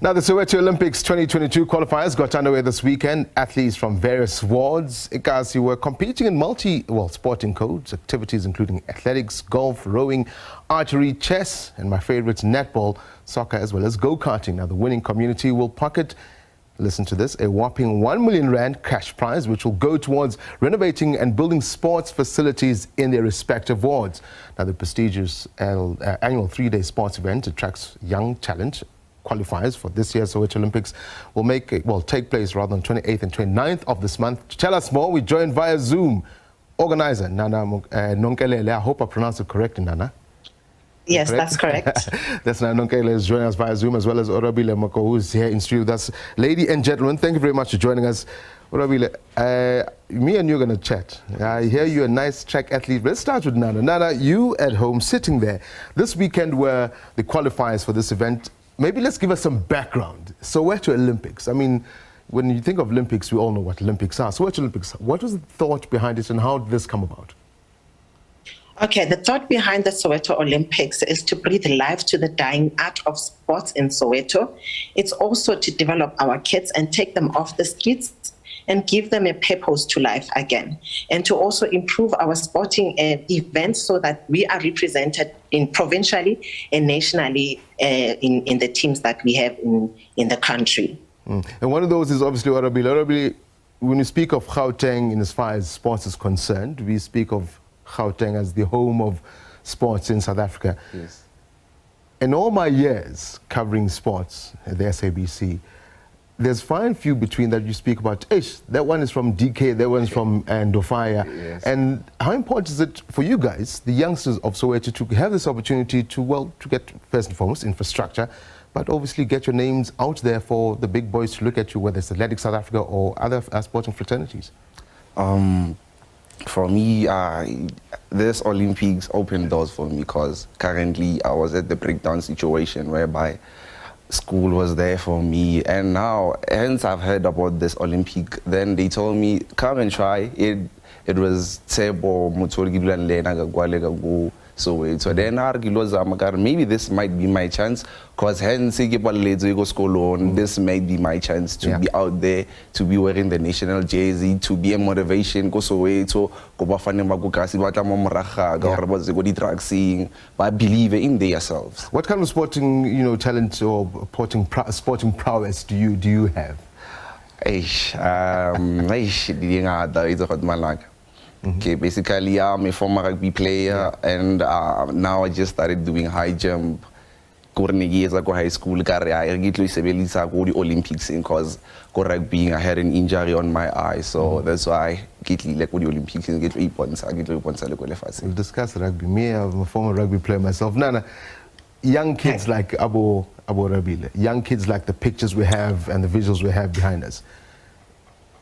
Now, the Soweto Olympics 2022 qualifiers got underway this weekend. Athletes from various wards, Ikasi, were competing in sporting codes, activities including athletics, golf, rowing, archery, chess, and my favorites, netball, soccer, as well as go-karting. Now, the winning community will pocket, listen to this, a whopping 1 million rand cash prize, which will go towards renovating and building sports facilities in their respective wards. Now, the prestigious annual three-day sports event attracts young talent. Qualifiers for this year's Soweto Olympics will take place on 28th and 29th of this month. To tell us more, we're joined via Zoom. Organizer Nana Nonkelele. I hope I pronounced it correctly, Nana. Yes, that's correct. That's Nana Nonkelele is joining us via Zoom, as well as Orabile Moko, who's here in studio with us. Ladies and gentlemen, thank you very much for joining us. Orabile, me and you are going to chat. I hear you're a nice track athlete. Let's start with Nana. Nana, you at home sitting there. This weekend were the qualifiers for this event. Maybe let's give us some background. Soweto Olympics. I mean, when you think of Olympics, we all know what Olympics are. Soweto Olympics, what was the thought behind it and how did this come about? Okay, the thought behind the Soweto Olympics is to breathe life to the dying art of sports in Soweto. It's also to develop our kids and take them off the streets and give them a purpose to life again, and to also improve our sporting events so that we are represented provincially and nationally in the teams that we have in the country. And one of those is obviously Orabile. When we speak of Gauteng in as far as sports is concerned, we speak of Gauteng as the home of sports in South Africa. Yes. In all my years covering sports at the SABC, there's fine few between that you speak about. That one is from DK, that one's from Ndofaya. Yes. And how important is it for you guys, the youngsters of Soweto, to have this opportunity to get, first and foremost, infrastructure, but obviously get your names out there for the big boys to look at you, whether it's Athletics South Africa or other sporting fraternities? For me, this Olympics opened doors for me because currently I was at the breakdown situation whereby school was there for me, and now, hence I've heard about this Olympic, then they told me, come and try. It was Tsebo, so then maybe this might be my chance, because hence this might be my chance to be out there, to be wearing the national jersey, to be a motivation, but believe in themselves. What kind of sporting talent or sporting prowess do you have? Okay, basically I'm a former rugby player, and now I just started doing high jump. High school, I get to the Olympics because rugby, I had an injury on my eye, so that's why I get to the Olympics and get to We'll discuss rugby. Me, I'm a former rugby player myself. Nana, young kids like Abo Rabile, young kids like the pictures we have and the visuals we have behind us.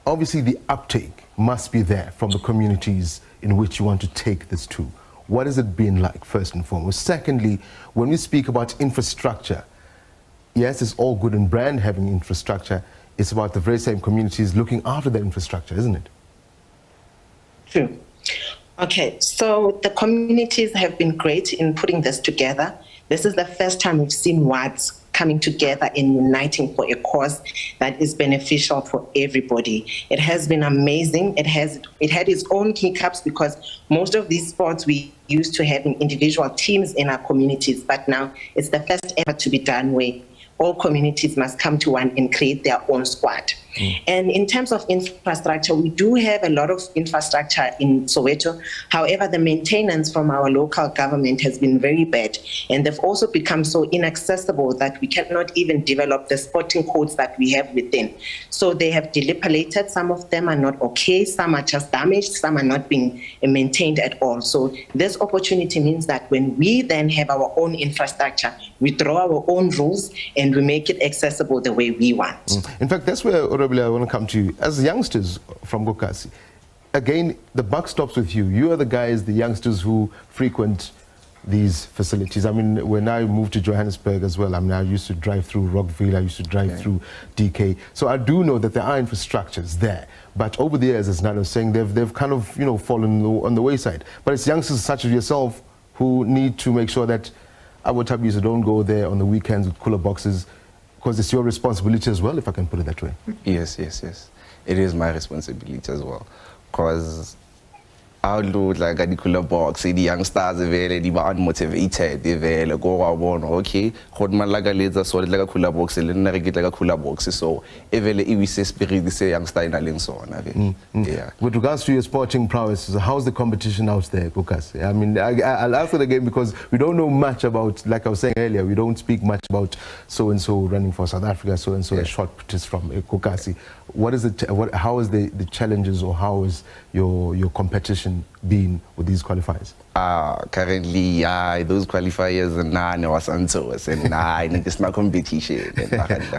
Obviously, the uptake must be there from the communities in which you want to take this to. What has it been like, first and foremost? Secondly, when we speak about infrastructure, yes, it's all good and brand having infrastructure. It's about the very same communities looking after that infrastructure, isn't it? True. Okay, so the communities have been great in putting this together. This is the first time we've seen wards coming together and uniting for a cause that is beneficial for everybody. It has been amazing. It had its own hiccups because most of these sports we used to having individual teams in our communities, but now it's the first ever to be done where all communities must come to one and create their own squad. And in terms of infrastructure, we do have a lot of infrastructure in Soweto. However, the maintenance from our local government has been very bad, and they've also become so inaccessible that we cannot even develop the sporting codes that we have within. So they have dilapidated. Some of them are not okay, some are just damaged, some are not being maintained at all. So this opportunity means that when we then have our own infrastructure, we draw our own rules and we make it accessible the way we want. In fact, that's where I want to come to you. As youngsters from Gokasi, again, the buck stops with you. You are the guys, the youngsters who frequent these facilities. I mean, when I moved to Johannesburg as well, I mean, I used to drive through Rockville, I used to drive through DK. So I do know that there are infrastructures there. But over the years, as Nana was saying, they've kind of, fallen on the wayside. But it's youngsters such as yourself who need to make sure that our Tembisa don't go there on the weekends with cooler boxes, Because it's your responsibility as well, if I can put it that way. Yes, yes, yes. It is my responsibility as well. Because I look like a Nicola box, the youngsters are very unmotivated, they very go on, okay, Hodman like a laser, so like a cooler box, and then get like a cooler box. So, every spirit, say youngster in a so on. Yeah. With regards to your sporting prowess, how's the competition out there, Kukas? I mean, I'll ask it again because we don't know much about, like I was saying earlier, we don't speak much about so-and-so running for South Africa, so-and-so a short put from Kukasi. What is it? How is the challenges, or how is your competition been with these qualifiers? Currently, those qualifiers are none was Santos, and it's not competition.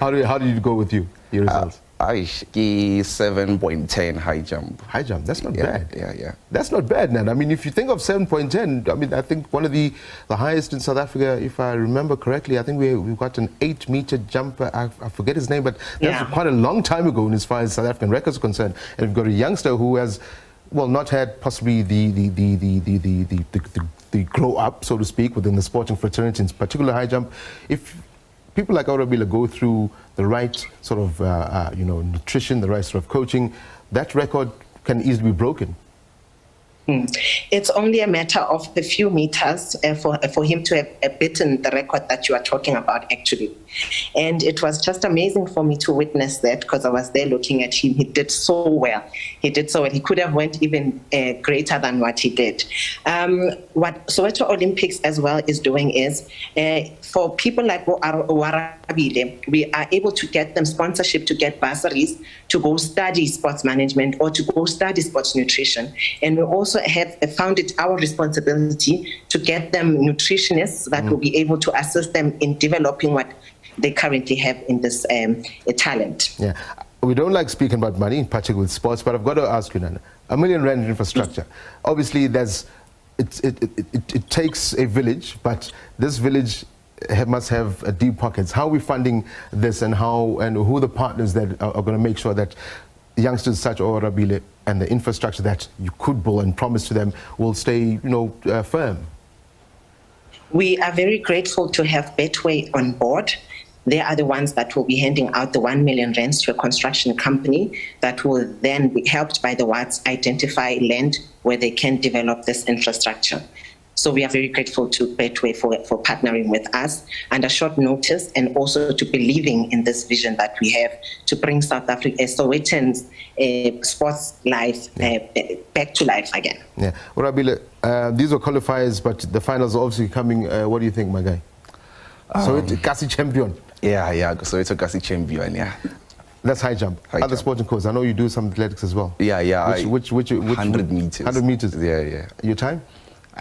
How did you go with your results? 7.10 high jump. High jump, that's not bad. Yeah. That's not bad, man. I mean, if you think of 7.10, I mean, I think one of the highest in South Africa, if I remember correctly, I think we've got an 8-meter jumper. I forget his name, but that's quite a long time ago as far as South African records are concerned. And we've got a youngster who has, well, not had possibly the grow up, so to speak, within the sporting fraternity, in particular high jump. If people like Aurabila go through the right sort of, nutrition, the right sort of coaching, that record can easily be broken. It's only a matter of a few meters for him to have beaten the record that you are talking about, actually. And it was just amazing for me to witness that, because I was there looking at him. He did so well. He did so well. He could have went even greater than what he did. What Soweto Olympics as well is doing is, for people like Warabile, we are able to get them sponsorship, to get bursaries, to go study sports management or to go study sports nutrition. And we also have found it our responsibility to get them nutritionists that will be able to assist them in developing what they currently have in this talent. Yeah, we don't like speaking about money, in particular with sports, but I've got to ask you, Nana, R1 million in infrastructure. Obviously, it takes a village, but this village must have deep pockets. How are we funding this, and who are the partners that are going to make sure that youngsters such as Orabile and the infrastructure that you could build and promise to them will stay, firm? We are very grateful to have Betway on board. They are the ones that will be handing out the 1 million rands to a construction company that will then be helped by the wards identify land where they can develop this infrastructure. So we are very grateful to Betway for partnering with us under short notice, and also to believing in this vision that we have to bring South Africa, Sowetans sports life back to life again. Yeah, Orabile, these are qualifiers, but the finals are obviously coming. What do you think, my guy? So it's Kasi champion. Yeah. So it's a Kasi champion. Yeah. That's high jump. Other sporting courses. I know you do some athletics as well. Yeah. Which 100 meters. 100 meters. Yeah. Your time?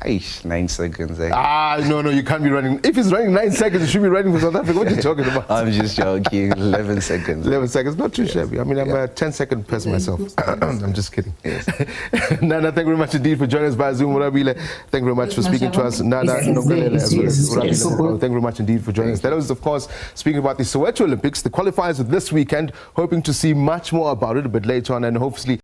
9 seconds. No, you can't be running. If he's running 9 seconds, you should be running for South Africa. What are you talking about? I'm just joking. 11 seconds. 11 seconds, not too shabby. I mean, I'm a 10-second person myself. I'm just kidding. Yes. Nana, thank you very much indeed for joining us via Zoom. Thank you very much for speaking to us. Nana, as well as thank you very much indeed for joining us. That was, of course, speaking about the Soweto Olympics, the qualifiers of this weekend, hoping to see much more about it a bit later on, and hopefully